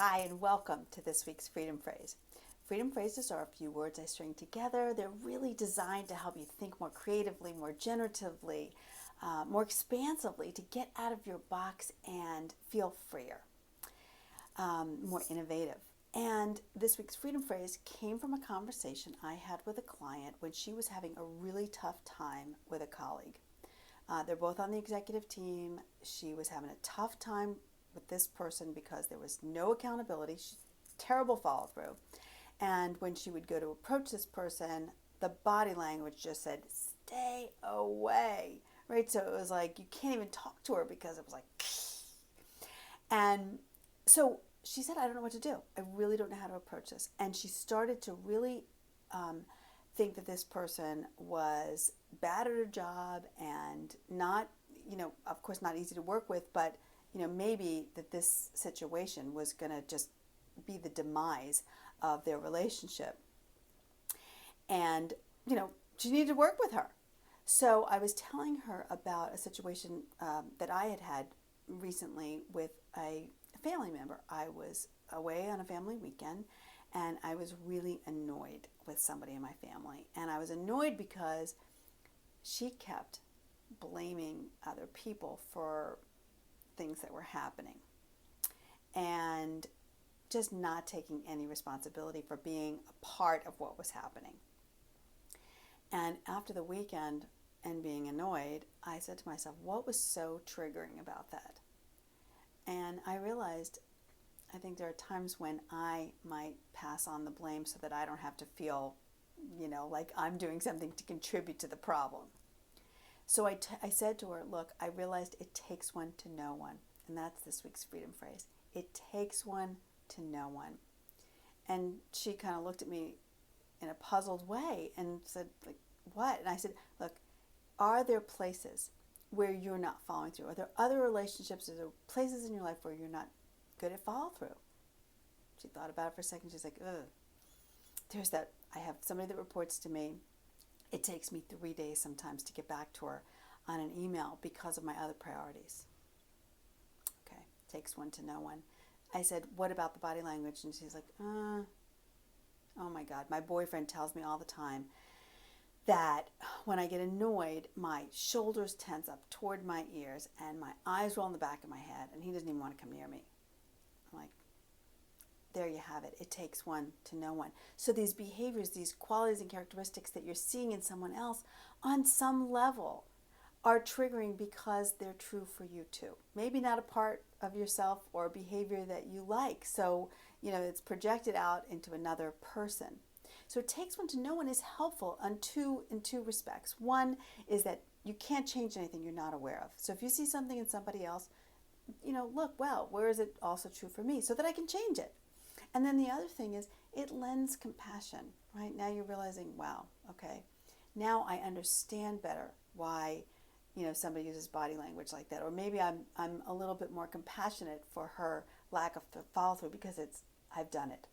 Hi, and welcome to this week's Freedom Phrase. Freedom phrases are a few words I string together. They're really designed to help you think more creatively, more generatively, more expansively, to get out of your box and feel freer, more innovative. And this week's Freedom Phrase came from a conversation I had with a client when she was having a really tough time with a colleague. They're both on the executive team. She was having a tough time with this person because there was no accountability, terrible follow through. And when she would go to approach this person, the body language just said, stay away, right? So it was like, you can't even talk to her because it was like, and so she said, I don't know what to do. I really don't know how to approach this. And she started to really think that this person was bad at her job and not, of course, not easy to work with, but maybe that this situation was going to just be the demise of their relationship. And, she needed to work with her. So I was telling her about a situation that I had recently with a family member. I was away on a family weekend, and I was really annoyed with somebody in my family. And I was annoyed because she kept blaming other people for things that were happening and just not taking any responsibility for being a part of what was happening. And after the weekend and being annoyed, I said to myself, what was so triggering about that? And I realized, I think there are times when I might pass on the blame so that I don't have to feel, like I'm doing something to contribute to the problem. So I said to her, look, I realized it takes one to know one. And that's this week's Freedom Phrase. It takes one to know one. And she kind of looked at me in a puzzled way and said, like, what? And I said, look, are there places where you're not following through? Are there other relationships? Are there places in your life where you're not good at follow through? She thought about it for a second. She's like, ugh. There's that. I have somebody that reports to me. It takes me 3 days sometimes to get back to her on an email because of my other priorities. Okay, takes one to know one. I said, what about the body language? And she's like, oh my God. My boyfriend tells me all the time that when I get annoyed, my shoulders tense up toward my ears and my eyes roll in the back of my head, and he doesn't even want to come near me. I'm like, there you have it. It takes one to know one. So these behaviors, these qualities and characteristics that you're seeing in someone else on some level are triggering because they're true for you too. Maybe not a part of yourself or a behavior that you like. So, it's projected out into another person. So it takes one to know one is helpful in two respects. One is that you can't change anything you're not aware of. So if you see something in somebody else, look, well, where is it also true for me so that I can change it? And then the other thing is it lends compassion, right? Now you're realizing, wow, okay, now I understand better why, somebody uses body language like that. Or maybe I'm a little bit more compassionate for her lack of follow through because I've done it.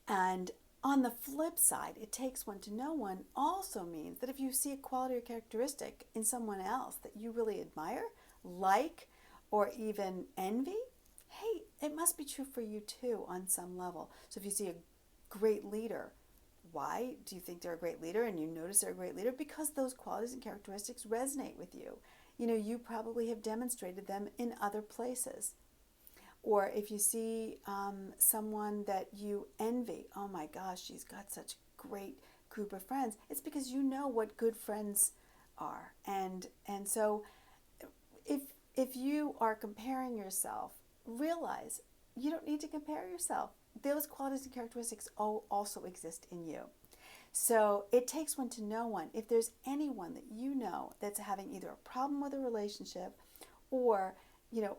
And on the flip side, it takes one to know one also means that if you see a quality or characteristic in someone else that you really admire, like, or even envy, hey, it must be true for you too on some level. So if you see a great leader, why do you think they're a great leader and you notice they're a great leader? Because those qualities and characteristics resonate with you. You probably have demonstrated them in other places. Or if you see someone that you envy, oh my gosh, she's got such a great group of friends, it's because you know what good friends are. And so if you are comparing yourself, realize you don't need to compare yourself. Those qualities and characteristics also exist in you. So it takes one to know one. If there's anyone that you know that's having either a problem with a relationship or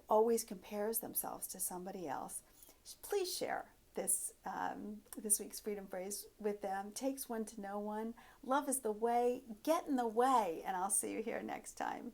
always compares themselves to somebody else, please share this week's Freedom Phrase with them. Takes one to know one. Love is the way. Get in the way, and I'll see you here next time.